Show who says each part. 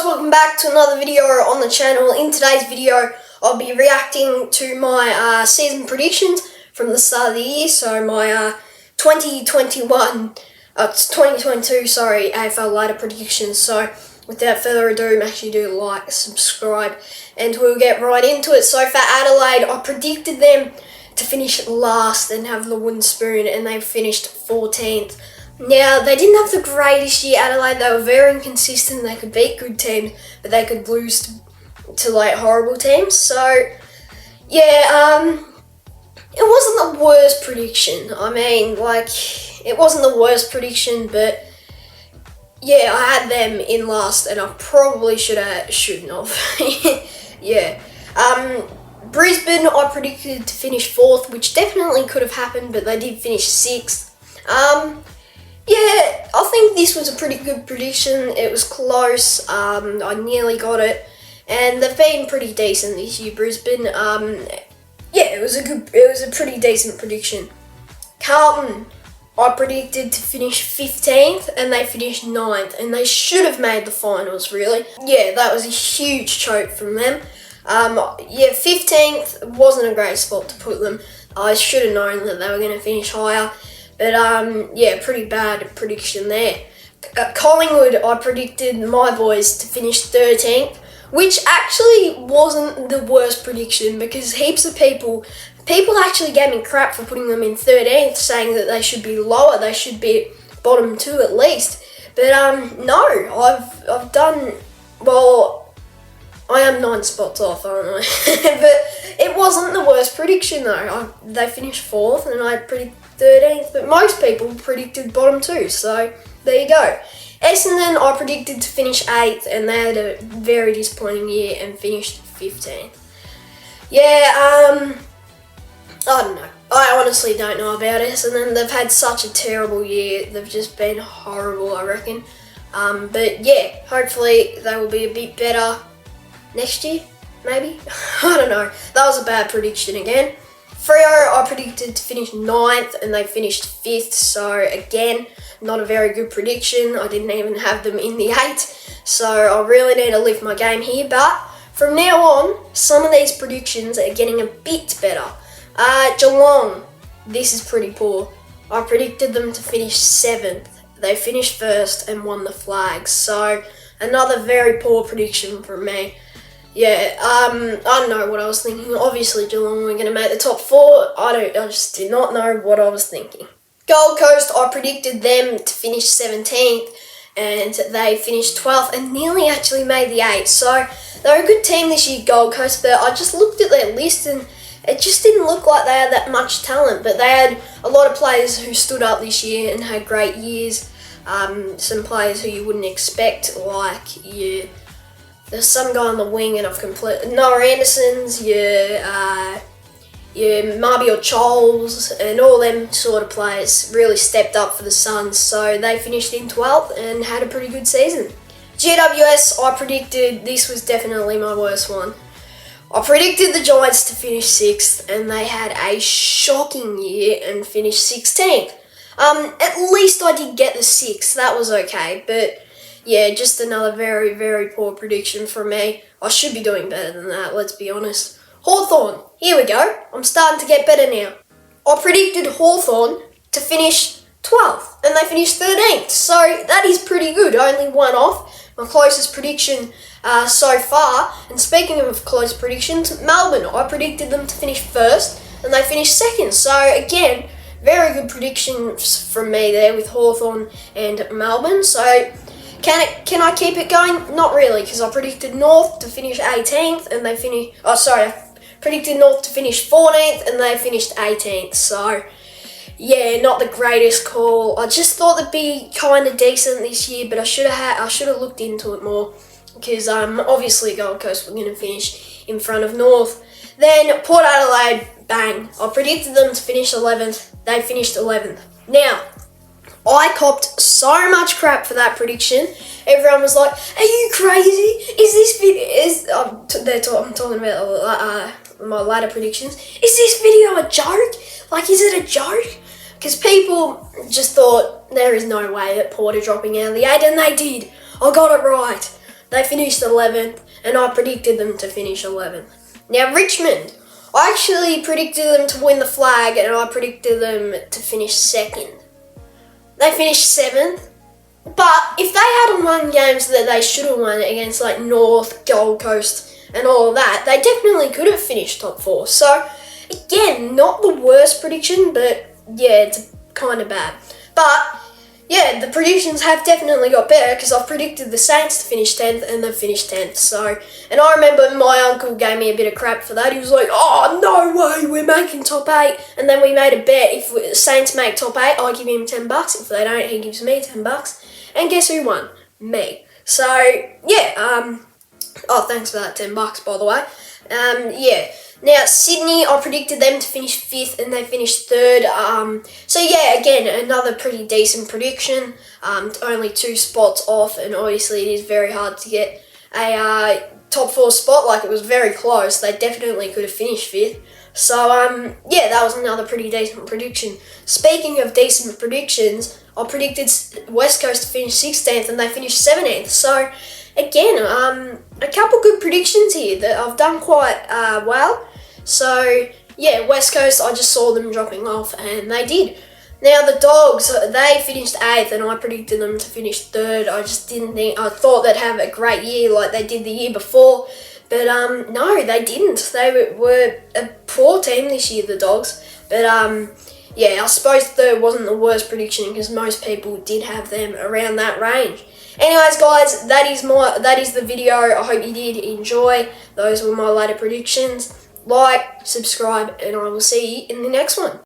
Speaker 1: welcome back to another video on the channel. In today's video, I'll be reacting to my season predictions from the start of the year. So my 2022, AFL ladder predictions. So without further ado, make sure you do like, subscribe, and we'll get right into it. So for Adelaide, I predicted them to finish last and have the wooden spoon, and they finished 14th. Now, they didn't have the greatest year, Adelaide. They were very inconsistent. They could beat good teams, but they could lose to like horrible teams. So, yeah, it wasn't the worst prediction. I mean, like, it wasn't the worst prediction, but yeah, I had them in last, and I probably shouldn't have. Yeah. Brisbane, I predicted to finish 4th, which definitely could have happened, but they did finish 6th. Yeah, I think this was a pretty good prediction. It was close. I nearly got it, and they've been pretty decent this year, Brisbane. Yeah, it was a pretty decent prediction. Carlton, I predicted to finish 15th, and they finished 9th, and they should have made the finals, really. Yeah, that was a huge choke from them. Yeah, 15th wasn't a great spot to put them. I should have known that they were going to finish higher. But, yeah, pretty bad prediction there. Collingwood, I predicted my boys to finish 13th, which actually wasn't the worst prediction, because heaps of people actually gave me crap for putting them in 13th, saying that they should be lower, they should be bottom 2 at least. But, no, I've done, well, I am 9 spots off, aren't I? But it wasn't the worst prediction, though. They finished 4th, and I predicted 13th, but most people predicted bottom 2, so there you go. Essendon, I predicted to finish 8th, and they had a very disappointing year and finished 15th. Yeah, I don't know. I honestly don't know about Essendon. They've had such a terrible year. They've just been horrible, I reckon. But yeah, hopefully they will be a bit better next year, maybe. I don't know. That was a bad prediction again. Freo, I predicted to finish 9th, and they finished 5th, so again, not a very good prediction. I didn't even have them in the 8, so I really need to lift my game here. But from now on, some of these predictions are getting a bit better. Geelong, this is pretty poor. I predicted them to finish 7th. They finished 1st and won the flags, so another very poor prediction from me. Yeah, I don't know what I was thinking. Obviously, Geelong were going to make the top 4. I just did not know what I was thinking. Gold Coast, I predicted them to finish 17th, and they finished 12th and nearly actually made the 8. So they're a good team this year, Gold Coast, but I just looked at their list and it just didn't look like they had that much talent. But they had a lot of players who stood up this year and had great years. Some players who you wouldn't expect, like there's some guy on the wing, and I've completely Noah Anderson's, Mabior Charles, and all them sort of players really stepped up for the Suns. So they finished in 12th and had a pretty good season. GWS, I predicted this was definitely my worst one. I predicted the Giants to finish 6th, and they had a shocking year and finished 16th. At least I did get the 6th. That was okay, but yeah, just another very, very poor prediction from me. I should be doing better than that, let's be honest. Hawthorn, here we go. I'm starting to get better now. I predicted Hawthorn to finish 12th, and they finished 13th. So that is pretty good. Only one off. My closest prediction so far. And speaking of close predictions, Melbourne, I predicted them to finish 1st, and they finished 2nd. So again, very good predictions from me there with Hawthorn and Melbourne. So can I keep it going? Not really, because I predicted North to finish 18th, and they finished. I predicted North to finish 14th, and they finished 18th. So yeah, not the greatest call. I just thought they'd be kind of decent this year, but I should have looked into it more, because obviously Gold Coast were going to finish in front of North. Then Port Adelaide, bang! I predicted them to finish 11th. They finished 11th. Now, I copped so much crap for that prediction. Everyone was like, "Are you crazy? Is this video?" I'm talking about my ladder predictions. Is this video a joke? Like, is it a joke? Because people just thought there is no way that Port are dropping out of the 8, and they did. I got it right. They finished 11th, and I predicted them to finish 11th. Now Richmond, I actually predicted them to win the flag, and I predicted them to finish 2nd. They finished 7th, but if they hadn't won games that they should have won against like North, Gold Coast, and all of that, they definitely could have finished top 4. So again, not the worst prediction, but yeah, it's kind of bad. But yeah, the predictions have definitely got better because I've predicted the Saints to finish 10th and they've finished 10th. So, and I remember my uncle gave me a bit of crap for that. He was like, "Oh, no way, we're making top 8." And then we made a bet, if the Saints make top 8, I give him $10. If they don't, he gives me $10. And guess who won? Me. So, yeah, oh, thanks for that $10, by the way. Yeah. Now, Sydney, I predicted them to finish 5th and they finished 3rd. So, yeah, again, another pretty decent prediction. Only 2 spots off, and obviously it is very hard to get a top 4 spot. Like, it was very close. They definitely could have finished 5th. So, yeah, that was another pretty decent prediction. Speaking of decent predictions, I predicted West Coast to finish 16th and they finished 17th. So, again, a couple good predictions here that I've done quite well. So, yeah, West Coast, I just saw them dropping off, and they did. Now, the Dogs, they finished 8th, and I predicted them to finish 3rd. I just didn't think, I thought they'd have a great year like they did the year before. But, no, they didn't. They were a poor team this year, the Dogs. But, yeah, I suppose 3rd wasn't the worst prediction because most people did have them around that range. Anyways, guys, that is the video. I hope you did enjoy. Those were my later predictions. Like, subscribe, and I will see you in the next one.